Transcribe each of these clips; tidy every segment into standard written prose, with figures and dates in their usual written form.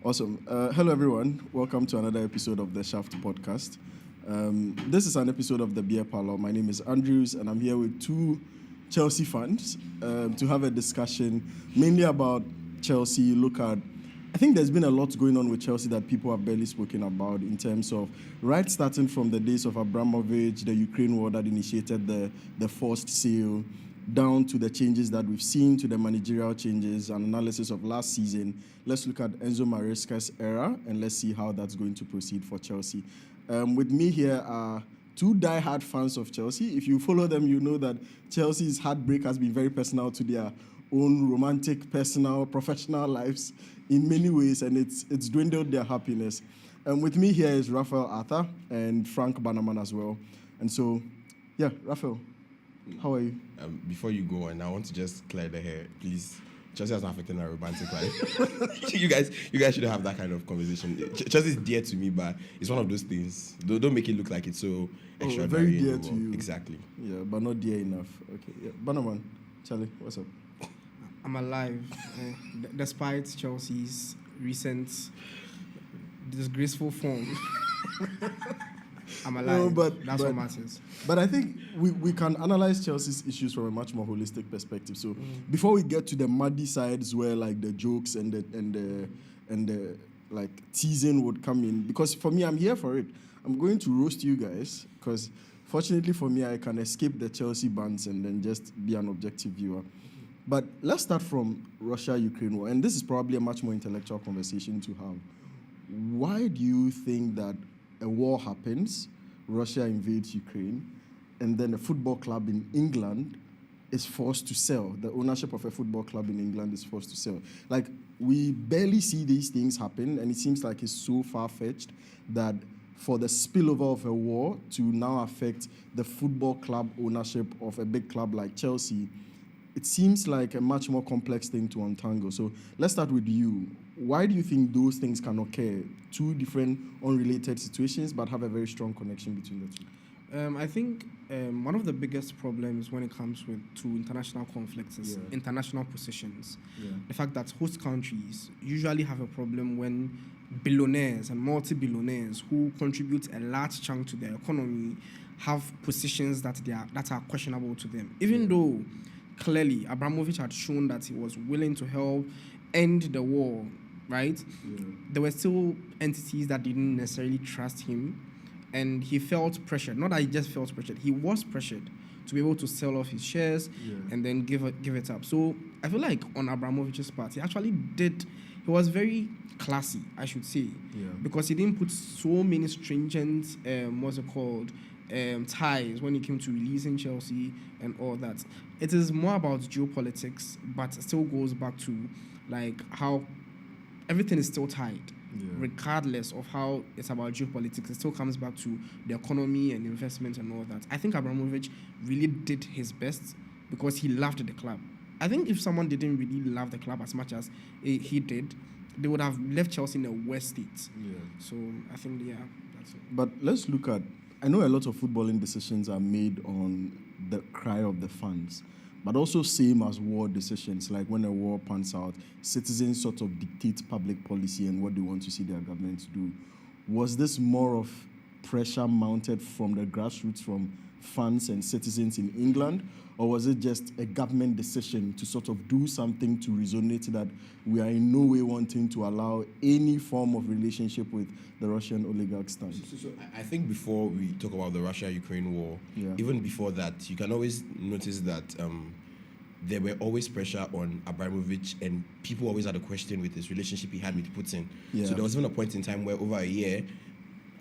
Awesome. Hello, everyone. Welcome to another episode of the Shaft podcast. This is an episode of the Beer Parlor. My name is Andrews, and I'm here with two Chelsea fans to have a discussion mainly about Chelsea. I think there's been a lot going on with Chelsea that people have barely spoken about in terms of starting from the days of Abramovich, the Ukraine war that initiated the forced sale, down to the changes that we've seen, to the managerial changes and analysis of last season. Let's look at Enzo Maresca's era and let's see how that's going to proceed for Chelsea. With me here are two die-hard fans of Chelsea. If you follow them, you know that Chelsea's heartbreak has been very personal to their own romantic, personal, professional lives in many ways, and it's dwindled their happiness. With me here is Raphael Arthur and Frank Bannerman as well. And so, Raphael, how are you? Before you go on, I want to just clear the hair, please. Chelsea has not affected our romantic life. you guys shouldn't have that kind of conversation. Chelsea is dear to me, but it's one of those things. Don't make it look like it's so extraordinary. Very dear to you. Exactly. Yeah, but not dear enough. Okay. Yeah. Bannerman, Charlie, what's up? I'm alive, despite Chelsea's recent disgraceful form. I'm alive. No, but what matters. But I think we can analyze Chelsea's issues from a much more holistic perspective. So before we get to the muddy sides where like the jokes and the like teasing would come in, because for me, I'm here for it. I'm going to roast you guys because fortunately for me, I can escape the Chelsea bans and then just be an objective viewer. But let's start from Russia-Ukraine war, and this is probably a much more intellectual conversation to have. Why do you think that a war happens, Russia invades Ukraine, and then a football club in England is forced to sell? The ownership of a football club in England is forced to sell. Like, we barely see these things happen, and it seems like it's so far-fetched that for the spillover of a war to now affect the football club ownership of a big club like Chelsea, it seems like a much more complex thing to untangle. So let's start with you. Why do you think those things can occur? Two different unrelated situations, but have a very strong connection between the two. I think one of the biggest problems when it comes to international conflicts is international positions. Yeah. The fact that host countries usually have a problem when billionaires and multi-billionaires who contribute a large chunk to their economy have positions that are questionable to them. Even though clearly Abramovich had shown that he was willing to help end the war, right? Yeah. There were still entities that didn't necessarily trust him, and he felt pressured. Not that he just felt pressured, he was pressured to be able to sell off his shares and then give it up. So I feel like on Abramovich's part, he was very classy, I should say, because he didn't put so many stringent, ties when it came to releasing Chelsea and all that. It is more about geopolitics, but it still goes back to like how everything is still tied. Regardless of how it's about geopolitics, it still comes back to the economy and investment and all that. I think Abramovich really did his best because he loved the club. I think if someone didn't really love the club as much as he did, they would have left Chelsea in a worse state. So I think, that's it. But let's look at, I know a lot of footballing decisions are made on the cry of the fans, but also same as war decisions, like when a war pans out, citizens sort of dictate public policy and what they want to see their government do. Was this more of pressure mounted from the grassroots, from fans and citizens in England, or was it just a government decision to sort of do something to resonate that we are in no way wanting to allow any form of relationship with the Russian oligarch stand? So I think before we talk about the Russia-Ukraine war, even before that, you can always notice that there were always pressure on Abramovich, and people always had a question with his relationship he had with Putin. So there was even a point in time where over a year,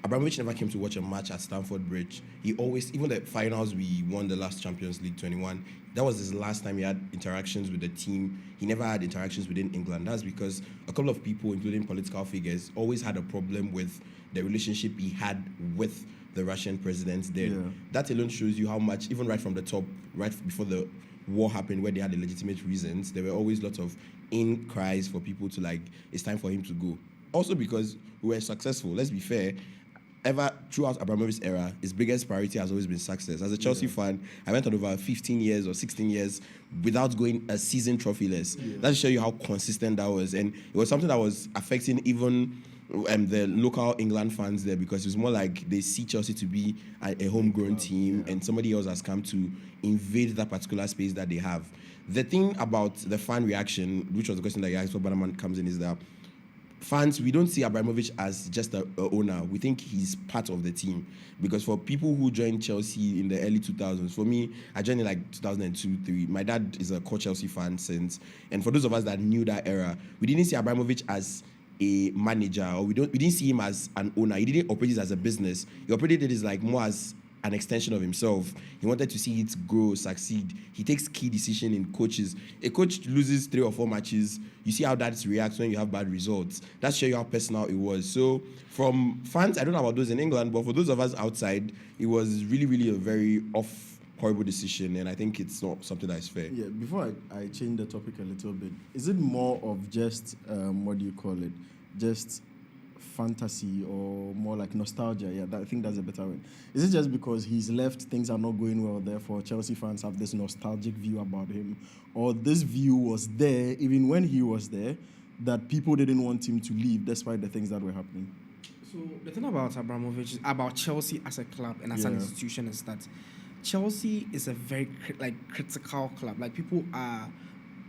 Abramovich never came to watch a match at Stamford Bridge. He always, even the finals we won the last Champions League 21, that was his last time he had interactions with the team. He never had interactions within England. That's because a couple of people, including political figures, always had a problem with the relationship he had with the Russian president then. That alone shows you how much, even right from the top, right before the war happened, where they had the legitimate reasons, there were always lots of cries for people to it's time for him to go. Also because we were successful, let's be fair. ever throughout Abramovich's era, his biggest priority has always been success. As a Chelsea fan, I went on over 15 years or 16 years without going a season trophyless. That shows you how consistent that was. And it was something that was affecting even the local England fans there, because it was more like they see Chelsea to be a homegrown team, and somebody else has come to invade that particular space that they have. The thing about the fan reaction, which was the question that you asked for Bannerman comes in, is that fans, we don't see Abramovich as just a owner. We think he's part of the team. Because for people who joined Chelsea in the early 2000s, for me, I joined in like 2002, 3. My dad is a core Chelsea fan since. And for those of us that knew that era, we didn't see Abramovich as a manager, or we didn't see him as an owner. He didn't operate it as a business. He operated it like more as an extension of himself. He wanted to see it grow, succeed. He takes key decision in coaches. A coach loses 3 or 4 matches. You see how that reacts when you have bad results. That shows you how personal it was. So from fans, I don't know about those in England, but for those of us outside, it was really, really a very horrible decision, and I think it's not something that is fair. Yeah, before I change the topic a little bit, is it more of just, what do you call it, just fantasy, or more like nostalgia? Yeah, I think that's a better word. Is it just because he's left, things are not going well, therefore Chelsea fans have this nostalgic view about him, or this view was there even when he was there, that people didn't want him to leave despite the things that were happening? So the thing about Abramovich, about Chelsea as a club and as an institution, is that Chelsea is a very critical club. Like, people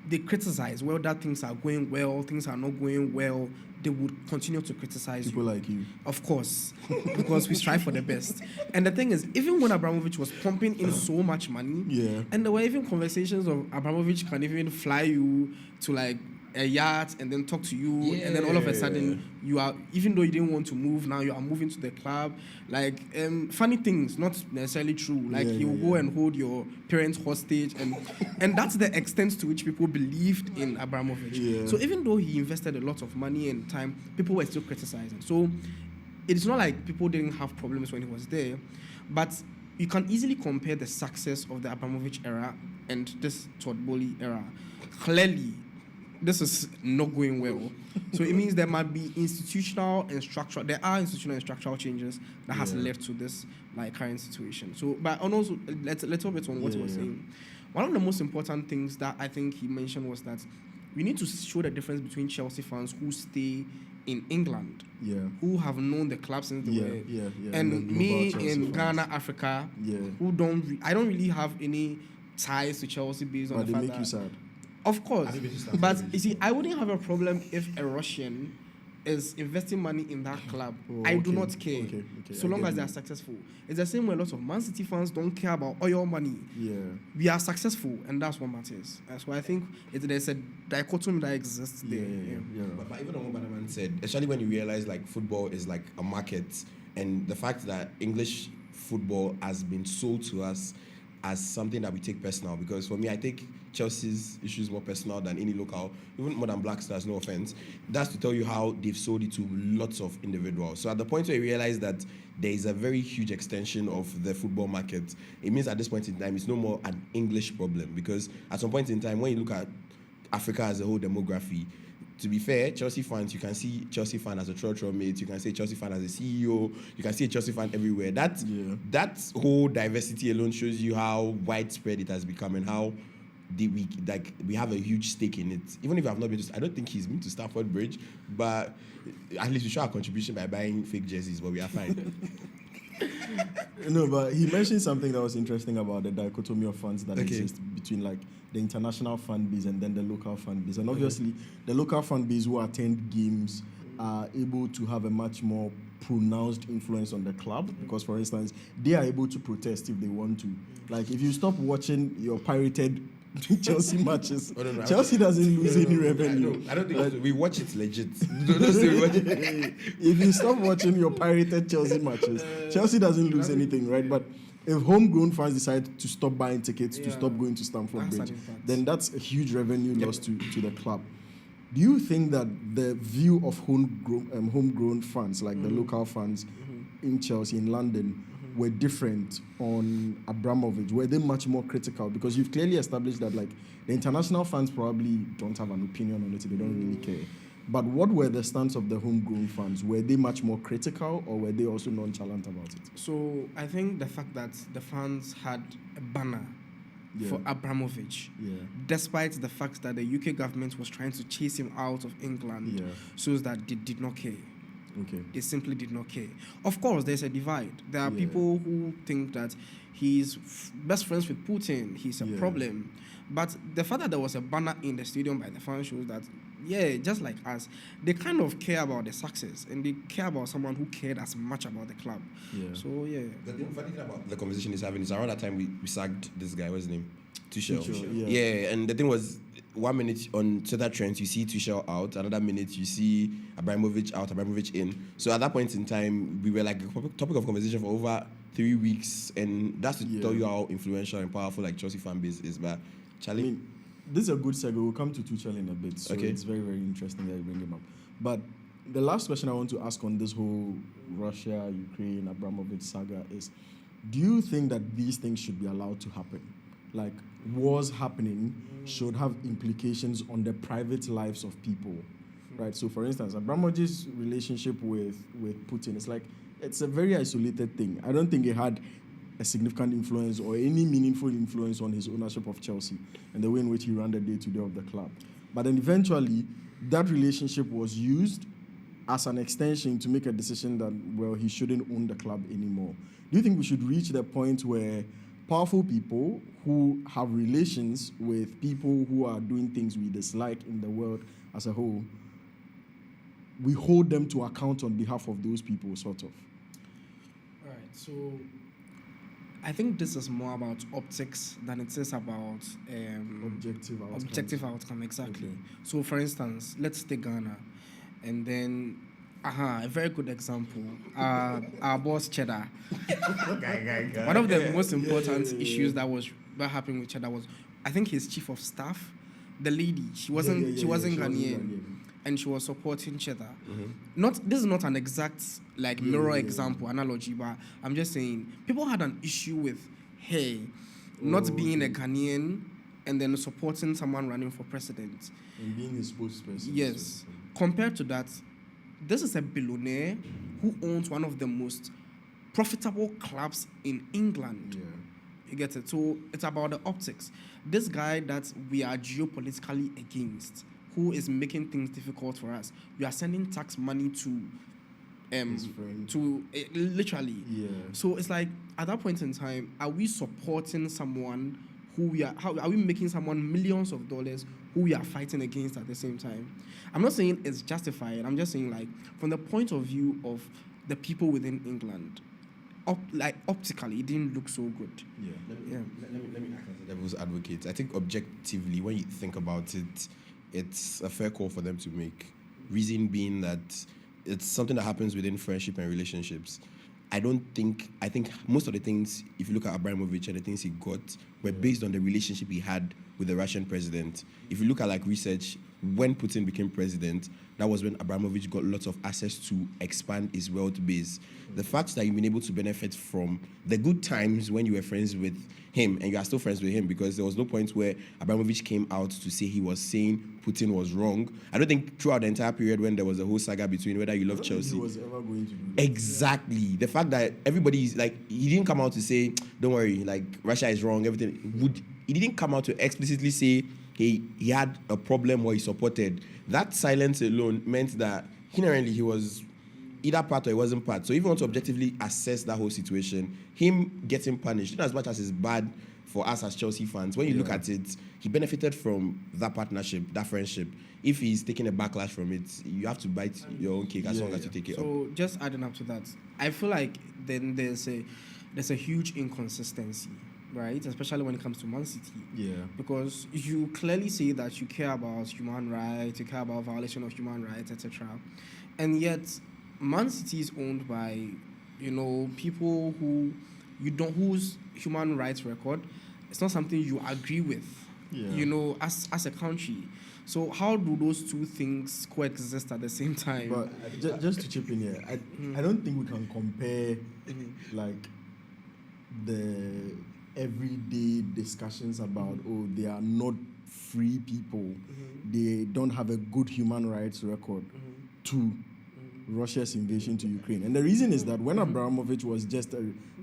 they criticize whether things are going well, things are not going well. They would continue to criticize people like you. Of course, because we strive for the best. And the thing is, even when Abramovich was pumping in so much money, and there were even conversations of Abramovich can even fly you to like a yacht and then talk to you, and then all of a sudden you are, even though you didn't want to move, now you are moving to the club. Like, funny things, not necessarily true. Like, he will go and hold your parents hostage, and that's the extent to which people believed in Abramovich. So even though he invested a lot of money and time, people were still criticizing. So it's not like people didn't have problems when he was there, but you can easily compare the success of the Abramovich era and this Todd Bowley era. Clearly, this is not going well. So it means there might be institutional and structural. There are institutional and structural changes that has led to this like current situation. So, but also let's little bit on what he was saying. One of the most important things that I think he mentioned was that we need to show the difference between Chelsea fans who stay in England, who have known the club since they were, and me in Ghana, Africa, who I don't really have any ties to Chelsea based on the fact that. But they make you sad. Of course, but you see, I wouldn't have a problem if a Russian is investing money in that club. I do not care, so long as they are successful. It's the same way a lot of Man City fans don't care about oil money. We are successful, and that's what matters. That's why I think there's a dichotomy that exists there. But even on what Bannerman said, especially when you realize like football is like a market, and the fact that English football has been sold to us as something that we take personal, because for me, I take Chelsea's issues more personal than any local, even more than Black Stars, no offense. That's to tell you how they've sold it to lots of individuals. So at the point where you realize that there is a very huge extension of the football market, it means at this point in time, it's no more an English problem, because at some point in time, when you look at Africa as a whole demography, to be fair, Chelsea fans, you can see Chelsea fan as a trotro mate, you can see Chelsea fan as a CEO, you can see a Chelsea fan everywhere. That whole diversity alone shows you how widespread it has become, and how we have a huge stake in it. Even if I've not been to, I don't think he's been to Stamford Bridge, but at least we show our contribution by buying fake jerseys, but we are fine. No, but he mentioned something that was interesting about the dichotomy of fans that exist between like the international fan base and then the local fan base. And obviously, the local fan base who attend games are able to have a much more pronounced influence on the club, because, for instance, they are able to protest if they want to. Like, if you stop watching your pirated Chelsea matches, Chelsea doesn't lose any revenue. I don't think we watch it legit. Don't say we watch it. If you stop watching your pirated Chelsea matches, Chelsea doesn't lose anything, right? But if homegrown fans decide to stop buying tickets, to stop going to Stamford Bridge, then that's a huge revenue loss to the club. Do you think that the view of homegrown fans, like the local fans in Chelsea, in London, were different on Abramovich? Were they much more critical? Because you've clearly established that like the international fans probably don't have an opinion on it, they don't really care. But what were the stance of the homegrown fans? Were they much more critical, or were they also nonchalant about it? So I think the fact that the fans had a banner for Abramovich, despite the fact that the UK government was trying to chase him out of England, shows that they did not care. Okay. They simply did not care. Of course, there's a divide. There are people who think that he's best friends with Putin. He's a problem. But the fact that there was a banner in the stadium by the fans shows that, just like us, they kind of care about the success, and they care about someone who cared as much about the club. So, The funny thing about the conversation is having is around that time we sacked this guy, what's his name? Tuchel. And the thing was, 1 minute on Twitter trends, you see Tuchel out. Another minute, you see Abramovich out, Abramovich in. So at that point in time, we were like a topic of conversation for over 3 weeks. And that's to tell you how influential and powerful like Chelsea fan base is. But Charlie, I mean, this is a good segue. We'll come to Tuchel in a bit. So it's very, very interesting that you bring him up. But the last question I want to ask on this whole Russia, Ukraine, Abramovich saga is, do you think that these things should be allowed to happen? Like, wars happening should have implications on the private lives of people, right? So, for instance, Abramovich's relationship with Putin, it's a very isolated thing. I don't think it had a significant influence or any meaningful influence on his ownership of Chelsea and the way in which he ran the day-to-day of the club. But then eventually, that relationship was used as an extension to make a decision that, well, he shouldn't own the club anymore. Do you think we should reach the point where powerful people who have relations with people who are doing things we dislike in the world as a whole, we hold them to account on behalf of those people, sort of? All right, so I think this is more about optics than it is about objective outcome, exactly. Okay. So, for instance, let's take Ghana, and then a very good example. Our boss Cheddar. One of the most important issues that happened with Cheddar was, I think, his chief of staff, the lady. She wasn't Ghanaian, and she was supporting Cheddar. This is not an exact mirror example analogy, but I'm just saying people had an issue with her not being a Ghanaian and then supporting someone running for president and being his spokesperson. Yes, compared to that, this is a billionaire who owns one of the most profitable clubs in England. You get it? So it's about the optics. This guy that we are geopolitically against, who is making things difficult for us, we are sending tax money to literally. So it's like, at that point in time, are we supporting someone who are we making someone millions of dollars who we are fighting against at the same time? I'm not saying it's justified. I'm just saying, from the point of view of the people within England, optically, it didn't look so good. Let me act as a devil's advocate. I think objectively, when you think about it, it's a fair call for them to make. Reason being that it's something that happens within friendship and relationships. I think most of the things, if you look at Abramovich and the things he got, were based on the relationship he had with the Russian president. If you look at research, when Putin became president, that was when Abramovich got lots of access to expand his wealth base. The fact that you've been able to benefit from the good times when you were friends with him, and you are still friends with him, because there was no point where Abramovich came out to say he was saying Putin was wrong. I don't think throughout the entire period when there was a whole saga between whether you love Chelsea, he was ever going to do that. Exactly. The fact that everybody is he didn't come out to say, don't worry, Russia is wrong, everything. He didn't come out to explicitly say he had a problem or he supported. That silence alone meant that inherently he was either part or he wasn't part. So if you want to objectively assess that whole situation, him getting punished, not as much as it's bad for us as Chelsea fans, when you look at it, he benefited from that partnership, that friendship. If he's taking a backlash from it, you have to bite your own cake as long as you take it up. So just adding up to that, I feel like then there's a huge inconsistency, right? Especially when it comes to Man City. Because you clearly say that you care about human rights, you care about violation of human rights, etc. And yet, Man City is owned by, people whose human rights record, it's not something you agree with, as a country. So how do those two things coexist at the same time? But just to chip in here, I don't think we can compare the everyday discussions about they are not free people. They don't have a good human rights record to Russia's invasion to Ukraine. And the reason is that when Abramovich was just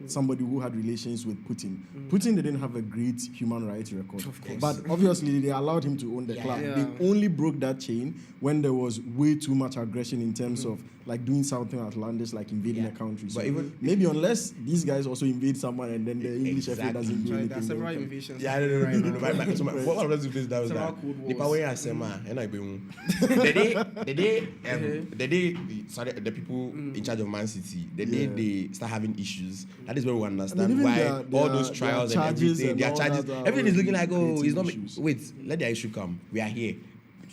somebody who had relations with Putin, Putin didn't have a great human rights record. Of course. But obviously, they allowed him to own the club. Yeah. They only broke that chain when there was way too much aggression in terms of like doing something outlandish, like invading a country. So But even maybe unless these guys also invade someone and then the English FA doesn't do There are anything. several then- invasions. yeah, happening no. right now. So what I was doing that was Several that Cold Wars. the power you Sema and I be the day the people in charge of Man City, the day they start having issues, that is where we understand even why their all those trials and charges everything, and their all charges, that are everything is looking like, oh, creating it's not. issues. Wait, let the issue come. We are here,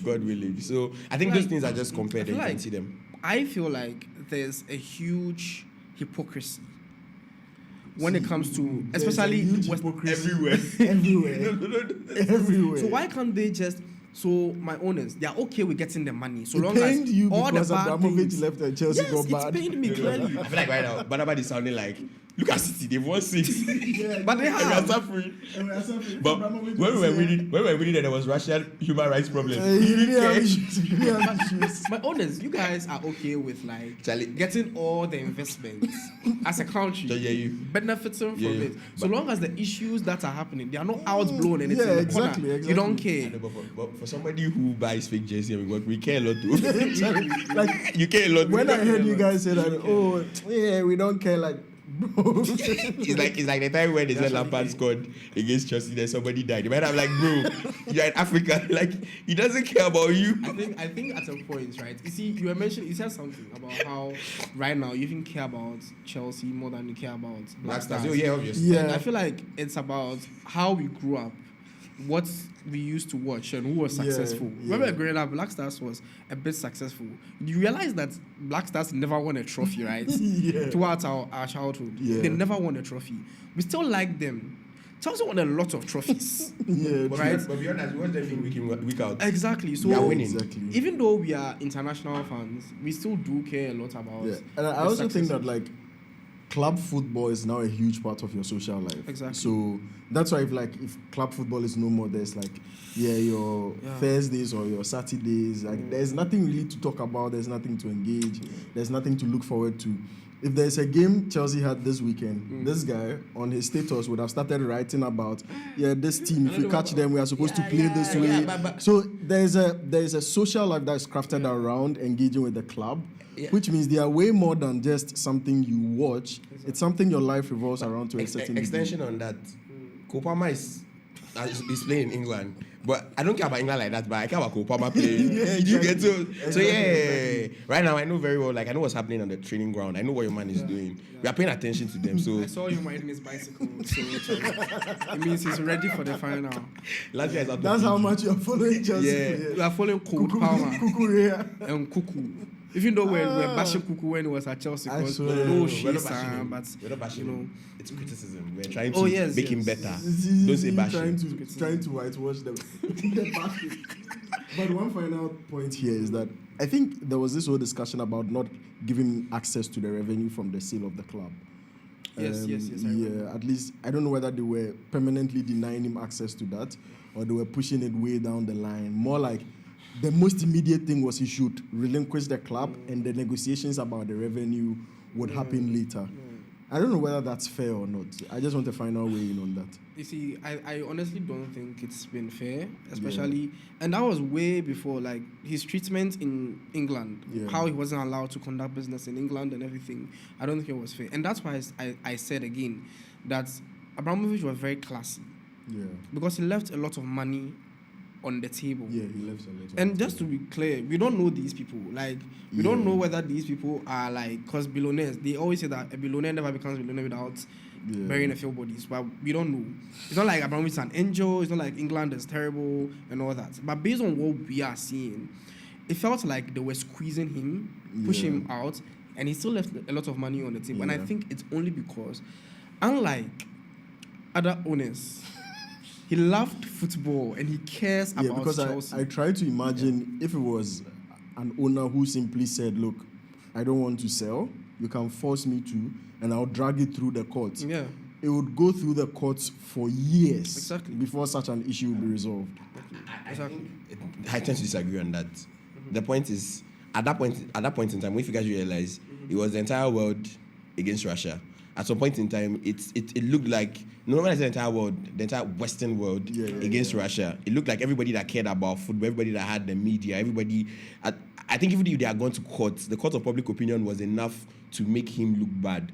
God willing. So I think those things are just compared and you can see them. I feel like there's a huge hypocrisy when it comes to, There's a especially huge West, hypocrisy Everywhere. everywhere. So why can't they just? So my owners, they are okay with getting the money, so it long as pained you all the because bad Abramovich things. left and Chelsea Yes, got it's bad. pained me clearly. I feel like right now, Bannerman is sounding like, look at City, they've won 6. But they And we are have. suffering. And we are suffering. But Abramovich when we was were here. reading that there was Russian human rights problem, He really have issues. He really have issues. My owners, you guys are okay with like Charlie. getting all the investments as a country, So, yeah, you. benefiting from Yeah, it. So but- long as the issues that are happening, they are not outblown and it's Yeah, in the exactly, corner. exactly. You don't I care. know, but for somebody who buys fake jersey and we care a lot too. Like You care a lot. when I heard you lot. guys say that, oh yeah, we don't care, like bro. it's like the time when they said Lampard scored against Chelsea, then somebody died. You might have like, bro, you're in Africa. Like he doesn't care about you. I think at some point, right? You see, you said something about how right now you even care about Chelsea more than you care about Black Stars. Oh yeah, obviously. Yeah. And I feel like it's about how we grew up, what we used to watch, and who was Yeah, successful. yeah. When we were growing up, Black Stars was a bit successful. You realize that Black Stars never won a trophy, right? Yeah. Throughout our childhood. Yeah. They never won a trophy. We still like them. Chelsea won a lot of trophies. Yeah, But, Right. but be honest, we watch them week in, week out. Exactly. So We are winning. Exactly. even though we are international fans, we still do care a lot about. Yeah, and I the also think that successes. like club football is now a huge part of your social life. Exactly. So that's why if club football is no more, there's like your Thursdays or your Saturdays. Like there's nothing really to talk about. There's nothing to engage. There's nothing to look forward to. If there's a game Chelsea had this weekend, this guy on his status would have started writing about, this team, if we catch them, we are supposed to play this way. but- So there's a social life that's crafted around engaging with the club, which means they are way more than just something you watch. It's something your life revolves around to a certain Extension on that. Kopama is playing in England. But I don't care about England like that, but I care about Kopama playing. You get so yeah. Right now I know very well, like I know what's happening on the training ground. I know what your man is doing. We are paying attention to them. So I saw him riding his bicycle, so it means he's ready for the final. last year is out. That's how much you're following Chelsea Yeah. players. We are following Cole Palmer Kukurea. and Cuckoo. Even though we're bashing Cuckoo when he was at Chelsea, I because swear. no we're not shit, bashing him. but We're not bashing you know, him. It's criticism. We're trying to Oh, yes, make him yes. better. He's Don't say bashing. trying to whitewash them. The bashing. But one final point here is that I think there was this whole discussion about not giving access to the revenue from the sale of the club. Yes, I remember. Yeah, at least I don't know whether they were permanently denying him access to that or they were pushing it way down the line. More like the most immediate thing was he should relinquish the club and the negotiations about the revenue would happen later. I don't know whether that's fair or not. I just want to find out way in on that. You see, I honestly don't think it's been fair, especially, and that was way before, like, his treatment in England, how he wasn't allowed to conduct business in England and everything. I don't think it was fair. And that's why I said again that Abramovich was very classy. Yeah. Because he left a lot of money on the table. Yeah, he left a lot. And just to be clear, we don't know these people. Like, we don't know whether these people are like, because billionaires, they always say that a billionaire never becomes a billionaire without burying a few bodies. But we don't know. It's not like Abramovich is an angel. It's not like England is terrible and all that. But based on what we are seeing, it felt like they were squeezing him, pushing him out, and he still left a lot of money on the table. And I think it's only because, unlike other owners, he loved football and he cares about because Chelsea. I try to imagine if it was an owner who simply said, look, I don't want to sell, you can force me to, and I'll drag it through the courts. Yeah. it would go through the courts for years before such an issue will be resolved. I tend to disagree on that. The point is, at that point in time, if you guys realize it was the entire world against Russia. At some point in time, it looked like, no, when I say the entire world, the entire Western world against Russia, it looked like everybody that cared about football, everybody that had the media, everybody. I think even if they had gone to court, the court of public opinion was enough to make him look bad.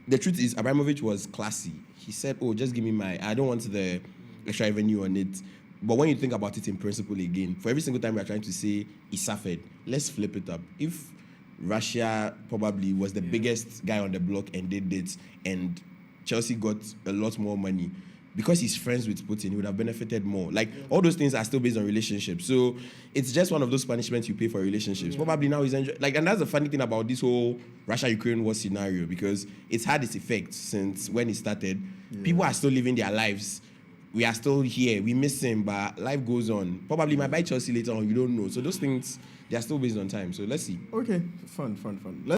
The truth is, Abramovich was classy. He said, "Oh, just give me I don't want the extra revenue on it." But when you think about it in principle again, for every single time we are trying to say he suffered, let's flip it up. If Russia probably was the biggest guy on the block and did it, and Chelsea got a lot more money, because he's friends with Putin, he would have benefited more. Like, all those things are still based on relationships. So it's just one of those punishments you pay for relationships. Probably now he's enjoying, like, and that's the funny thing about this whole Russia-Ukraine war scenario, because it's had its effect since when it started. People are still living their lives. We are still here. We miss him, but life goes on. Probably might buy Chelsea later on. You don't know. So those things, they are still based on time. So let's see. Okay, fun.